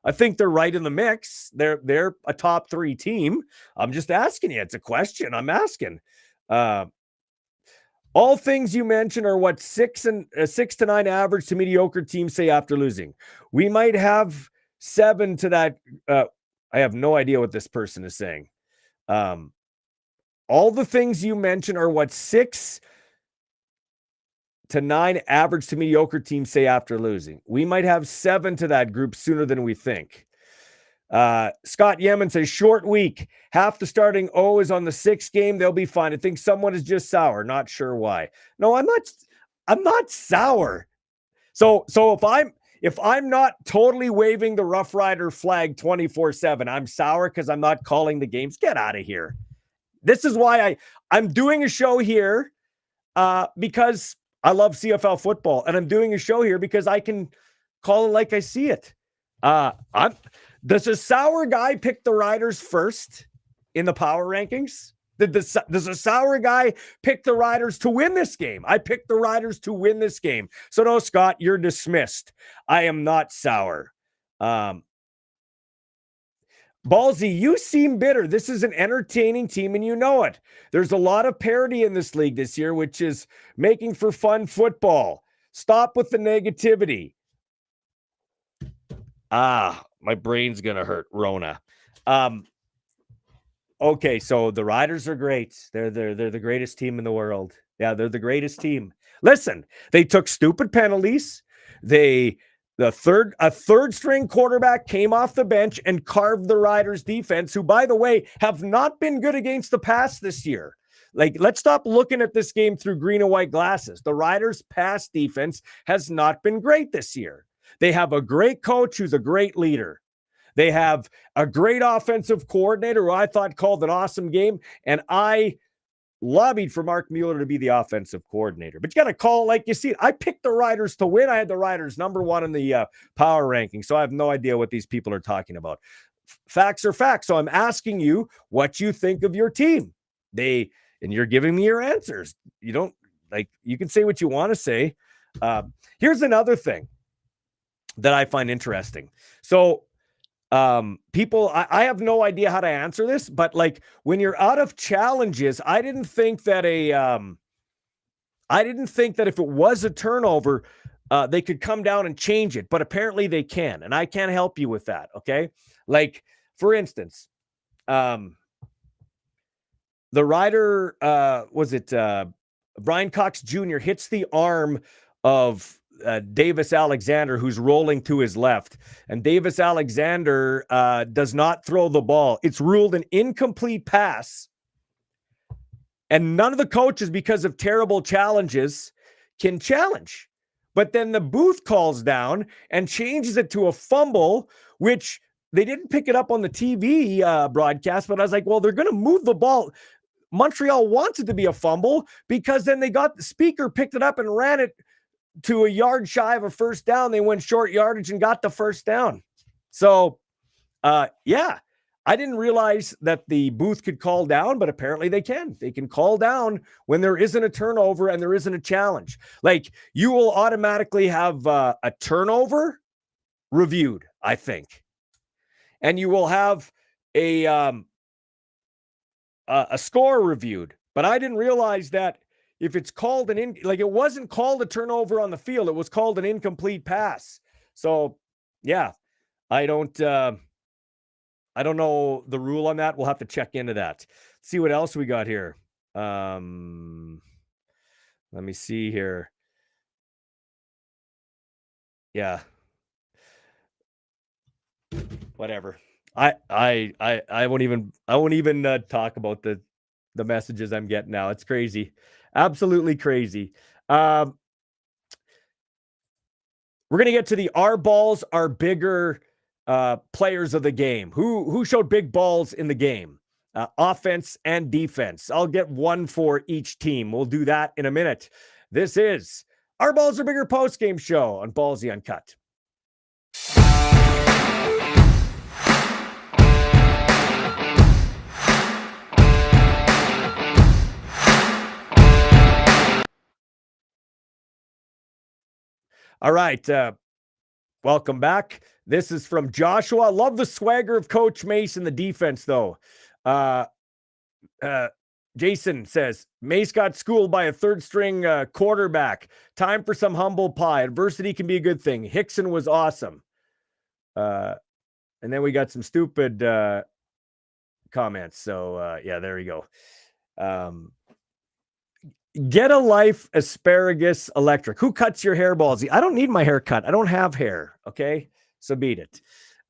I think they're right in the mix. They're a top 3 team. I'm just asking you. It's a question I'm asking. All things you mentioned are what 6 to 9 average to mediocre teams say after losing. We might have 7 to that. I have no idea what this person is saying. All the things you mentioned are what 6 to 9 average to mediocre teams say after losing. We might have 7 to that group sooner than we think. Scott Yemen says, short week. Half the starting O is on the 6th game. They'll be fine. I think someone is just sour. Not sure why. No, I'm not sour. So if I'm not totally waving the Rough Rider flag 24/7, I'm sour because I'm not calling the games. Get out of here. This is why I'm doing a show here because I love CFL football, and I'm doing a show here because I can call it like I see it. Does a sour guy pick the Riders first in the power rankings? Does a sour guy pick the Riders to win this game? I picked the Riders to win this game. So no, Scott, you're dismissed. I am not sour. Ballsy, you seem bitter. This is an entertaining team, and you know it. There's a lot of parity in this league this year, which is making for fun football. Stop with the negativity. My brain's gonna hurt, Rona. Okay, so the Riders are great. They're the greatest team in the world. Yeah, they're the greatest team. Listen, they took stupid penalties. A third string quarterback came off the bench and carved the Riders defense, who, by the way, have not been good against the pass this year. Like, let's stop looking at this game through green and white glasses. The Riders pass defense has not been great this year. They have a great coach who's a great leader. They have a great offensive coordinator who I thought called an awesome game, and I lobbied for Mark Mueller to be the offensive coordinator. But you got to call it like you see it. I picked the Riders to win. I had the Riders number one in the power ranking, so I have no idea what these people are talking about. Facts are facts. So I'm asking you what you think of your team. And you're giving me your answers. You don't you can say what you want to say. Here's another thing that I find interesting. So people, I have no idea how to answer this, but like when you're out of challenges, I didn't think that if it was a turnover, they could come down and change it, but apparently they can, and I can't help you with that. Okay. Like, for instance, the rider, Brian Cox Jr. hits the arm of Davis Alexander, who's rolling to his left, and Davis Alexander does not throw the ball. It's ruled an incomplete pass, and none of the coaches, because of terrible challenges, can challenge. But then the booth calls down and changes it to a fumble, which they didn't pick it up on the TV broadcast, but I was like, well, they're going to move the ball. Montreal wants it to be a fumble because then the speaker picked it up and ran it to a yard shy of a first down. They went short yardage and got the first down. So, yeah, I didn't realize that the booth could call down, but apparently they can. They can call down when there isn't a turnover and there isn't a challenge. Like, you will automatically have a turnover reviewed, I think. And you will have a score reviewed. But I didn't realize that if it's called it wasn't called a turnover on the field, it was called an incomplete pass. So, yeah, I don't know the rule on that. We'll have to check into that. See what else we got here. Let me see here. Yeah. Whatever. I won't even talk about the messages I'm getting now. It's crazy. Absolutely crazy. We're going to get to the our balls are bigger players of the game. Who showed big balls in the game? Offense and defense. I'll get one for each team. We'll do that in a minute. This is Our Balls Are Bigger post-game show on Ballsy Uncut. All right. Welcome back. This is from Joshua. Love the swagger of Coach Mace in the defense, though. Jason says, Mace got schooled by a third-string quarterback. Time for some humble pie. Adversity can be a good thing. Hickson was awesome. And then we got some stupid comments. So, yeah, there we go. Get a life, asparagus electric. Who cuts your hair, Ballsy? I don't need my hair cut. I don't have hair. Okay. So beat it.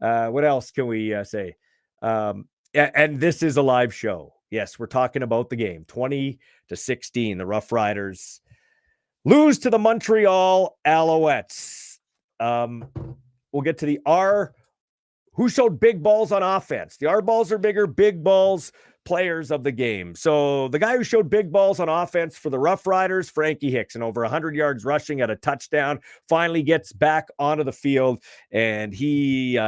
What else can we say? And this is a live show. Yes, we're talking about the game. 20-16. The Rough Riders lose to the Montreal Alouettes. We'll get to the who showed big balls on offense. The our balls are bigger, big balls players of the game. So the guy who showed big balls on offense for the Rough Riders, Frankie Hickson, over 100 yards rushing at a touchdown, finally gets back onto the field, and he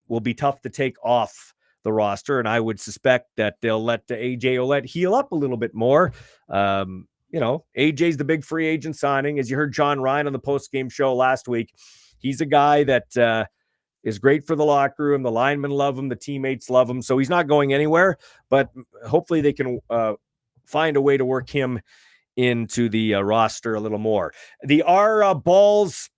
will be tough to take off the roster, and I would suspect that they'll let AJ Ouellette heal up a little bit more. AJ's the big free agent signing. As you heard John Ryan on the post-game show last week, he's a guy that is great for the locker room. The linemen love him. The teammates love him. So he's not going anywhere, but hopefully they can find a way to work him into the roster a little more. Our balls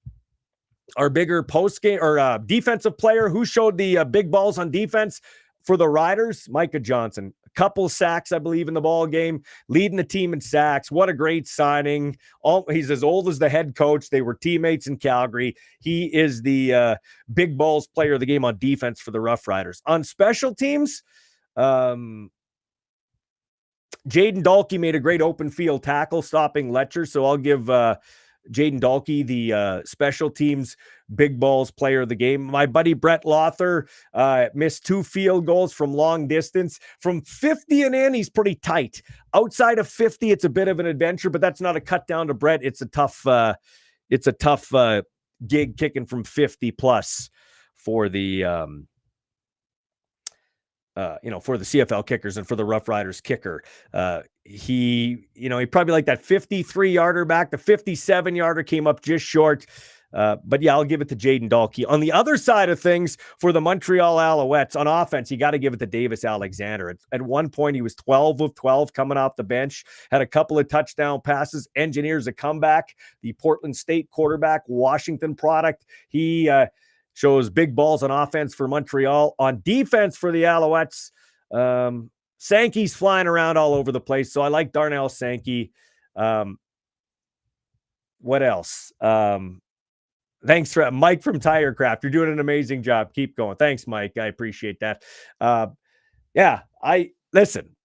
are bigger post game or defensive player who showed the big balls on defense for the Riders, Micah Johnson. A couple sacks, I believe, in the ball game, leading the team in sacks. What a great signing. He's as old as the head coach. They were teammates in Calgary. He is the big balls player of the game on defense for the Rough Riders. On special teams, Jaden Dahlke made a great open field tackle stopping Letcher, so I'll give Jaden Dahlke the special teams big balls player of the game. My buddy Brett Lothar missed 2 field goals from long distance. From 50 and in, he's pretty tight. Outside of 50, it's a bit of an adventure, but that's not a cut down to Brett. It's a tough gig kicking from 50 plus for the for the CFL kickers and for the Rough Riders kicker. He probably like that 53-yarder back. The 57-yarder came up just short. But yeah, I'll give it to Jaden Dahlke. On the other side of things, for the Montreal Alouettes, on offense, you got to give it to Davis Alexander. At one point, he was 12 of 12 coming off the bench, had a couple of touchdown passes, engineers a comeback. The Portland State quarterback, Washington product. He shows big balls on offense for Montreal. On defense for the Alouettes, Sankey's flying around all over the place, so I like Darnell Sankey. What else? Thanks for Mike from Tirecraft. You're doing an amazing job. Keep going. Thanks, Mike. I appreciate that. Listen,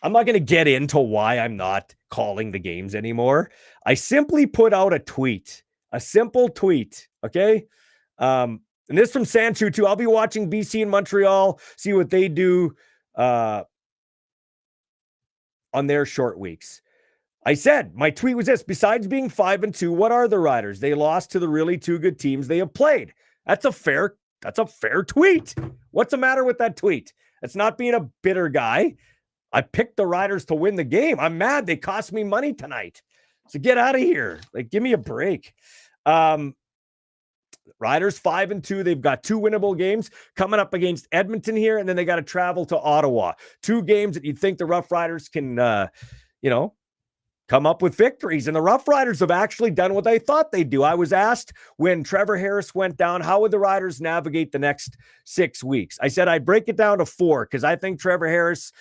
I'm not going to get into why I'm not calling the games anymore. I simply put out a simple tweet. Okay. And this from Sanchu too. I'll be watching BC and Montreal, see what they do on their short weeks. I said, my tweet was this: besides being 5-2, what are the Riders? They lost to the really 2 good teams they have played. That's a fair tweet. What's the matter with that tweet? That's not being a bitter guy. I picked the Riders to win the game. I'm mad. They cost me money tonight. So get out of here. Like, give me a break. Riders 5-2. They've got 2 winnable games coming up against Edmonton here, and then they got to travel to Ottawa. 2 games that you'd think the Rough Riders can, come up with victories. And the Rough Riders have actually done what they thought they'd do. I was asked when Trevor Harris went down, how would the Riders navigate the next 6 weeks? I said I'd break it down to 4 because I think Trevor Harris,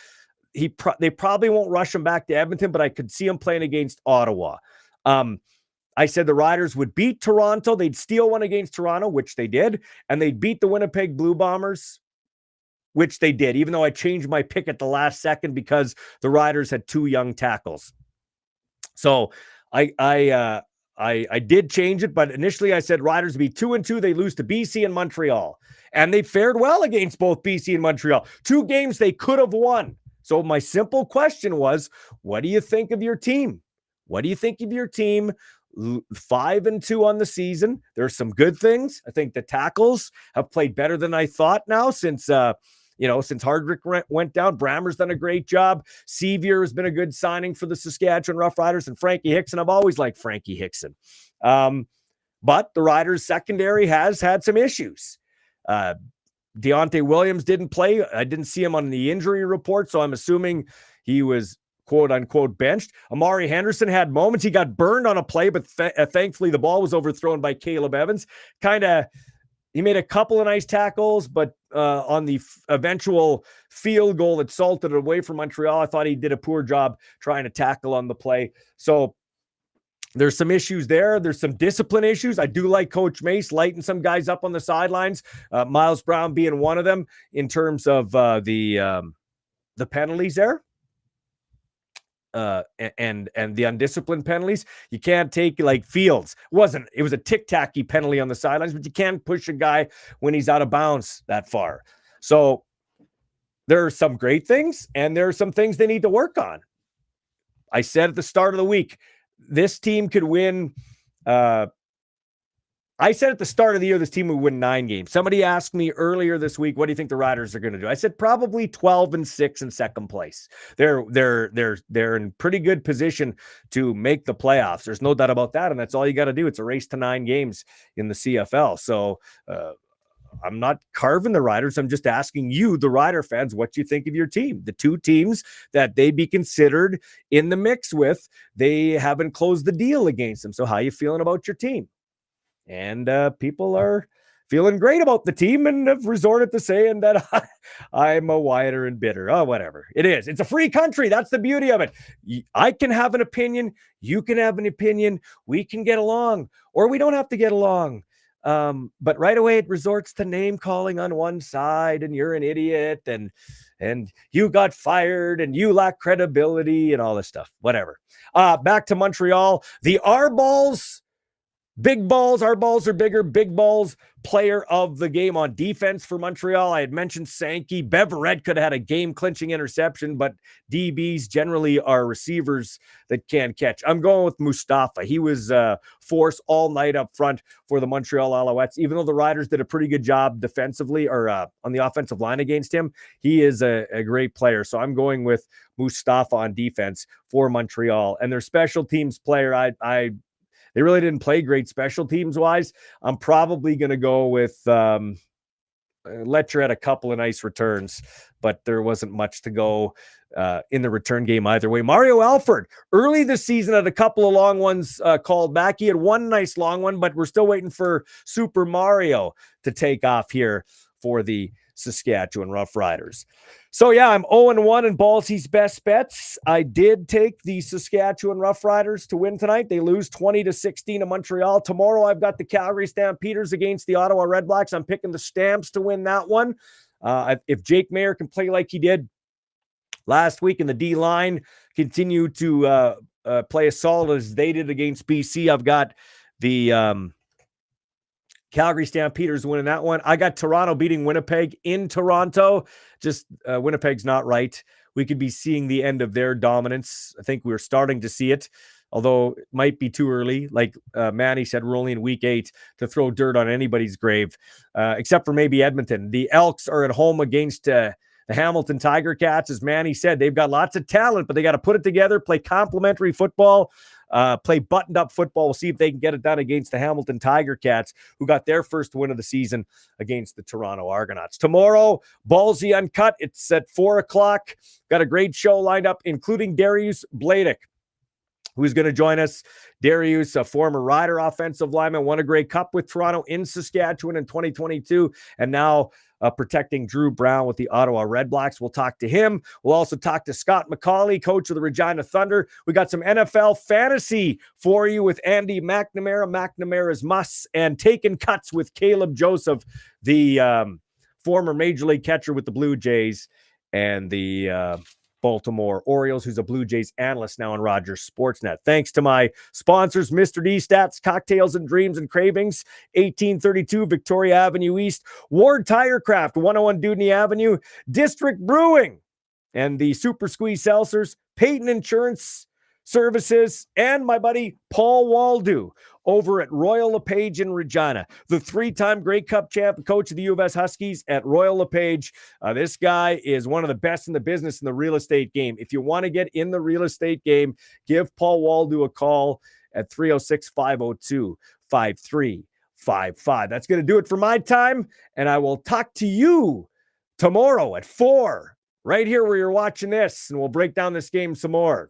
they probably won't rush him back to Edmonton, but I could see him playing against Ottawa. I said the Riders would beat Toronto. They'd steal one against Toronto, which they did, and they'd beat the Winnipeg Blue Bombers, which they did, even though I changed my pick at the last second because the Riders had 2 young tackles. So I did change it, but initially I said Riders would be 2-2. They lose to BC and Montreal, and they fared well against both BC and Montreal. 2 games they could have won. So my simple question was, what do you think of your team? What do you think of your team? 5-2 on the season. There's some good things. I think the tackles have played better than I thought now since Hardrick went down. Brammer's done a great job. Sevier has been a good signing for the Saskatchewan Rough Riders, and Frankie Hickson. I've always liked Frankie Hickson. But the Riders secondary has had some issues. Deontay Williams didn't play. I didn't see him on the injury report, so I'm assuming he was quote unquote benched. Amari Henderson had moments. He got burned on a play, but thankfully the ball was overthrown by Caleb Evans. He made a couple of nice tackles, but on the eventual field goal that salted it away from Montreal, I thought he did a poor job trying to tackle on the play. So there's some issues there. There's some discipline issues. I do like Coach Mace lighting some guys up on the sidelines, Miles Brown being one of them in terms of the penalties there. And the undisciplined penalties. You can't take like Fields. It was a tic-tacky penalty on the sidelines, but you can't push a guy when he's out of bounds that far. So there are some great things, and there are some things they need to work on. I said at the start of the week, this team could win I said at the start of the year, this team would win 9 games. Somebody asked me earlier this week, what do you think the Riders are going to do? I said probably 12-6 in second place. They're in pretty good position to make the playoffs. There's no doubt about that, and that's all you got to do. It's a race to 9 games in the CFL. So I'm not carving the Riders. I'm just asking you, the Rider fans, what you think of your team. The 2 teams that they be considered in the mix with, they haven't closed the deal against them. So how you feeling about your team? And people are feeling great about the team and have resorted to saying that I'm a whiter and bitter. Oh, whatever. It is. It's a free country. That's the beauty of it. I can have an opinion. You can have an opinion. We can get along, or we don't have to get along. But right away it resorts to name calling on one side, and you're an idiot, and you got fired, and you lack credibility, and all this stuff. Whatever. Back to Montreal. The R-Balls. Big balls, our balls are bigger. Big balls, player of the game on defense for Montreal. I had mentioned Sankey. Beverett could have had a game-clinching interception, but DBs generally are receivers that can catch. I'm going with Mustafa. He was force all night up front for the Montreal Alouettes. Even though the Riders did a pretty good job defensively or on the offensive line against him, he is a great player. So I'm going with Mustafa on defense for Montreal. And their special teams player, they really didn't play great special teams wise. I'm probably going to go with Letcher had a couple of nice returns, but there wasn't much to go in the return game either way. Mario Alford, early this season, had a couple of long ones called back. He had one nice long one, but we're still waiting for Super Mario to take off here for the Saskatchewan Roughriders. So yeah, I'm 0-1 in Ballsy's best bets. I did take the Saskatchewan Roughriders to win tonight. They lose 20-16 to Montreal. Tomorrow I've got the Calgary Stampeders against the Ottawa Redblacks. I'm picking the Stamps to win that one. If Jake Mayer can play like he did last week in the D-line, continue to play as solid as they did against BC, I've got the Calgary Stampeders winning that one. I got Toronto beating Winnipeg in Toronto. Just Winnipeg's not right. We could be seeing the end of their dominance. I think we're starting to see it, although it might be too early. Like Manny said, we're only in week 8 to throw dirt on anybody's grave, except for maybe Edmonton. The Elks are at home against the Hamilton Tiger Cats. As Manny said, they've got lots of talent, but they got to put it together, play complementary football, play buttoned-up football. We'll see if they can get it done against the Hamilton Tiger Cats, who got their first win of the season against the Toronto Argonauts. Tomorrow, Ballsy Uncut. It's at 4 o'clock. Got a great show lined up, including Darius Bladek, who's going to join us. Darius, a former Rider offensive lineman, won a Grey Cup with Toronto in Saskatchewan in 2022, and now protecting Drew Brown with the Ottawa Redblacks. We'll talk to him. We'll also talk to Scott McCauley, coach of the Regina Thunder. We got some NFL fantasy for you with Andy McNamara, McNamara's Muss, and taking cuts with Caleb Joseph, the former Major League catcher with the Blue Jays and the Baltimore Orioles, who's a Blue Jays analyst now on Rogers Sportsnet. Thanks to my sponsors, Mr. D Stats, Cocktails and Dreams and Cravings, 1832 Victoria Avenue East, Ward Tirecraft, 101 Dudney Avenue, District Brewing, and the Super Squeeze Seltzers, Peyton Insurance Services, and my buddy Paul Waldo over at Royal LePage in Regina, the 3-time Grey Cup champ, coach of the U of S Huskies at Royal LePage. This guy is one of the best in the business in the real estate game. If you want to get in the real estate game, give Paul Waldo a call at 306-502-5355. That's going to do it for my time, and I will talk to you tomorrow at 4, right here where you're watching this, and we'll break down this game some more.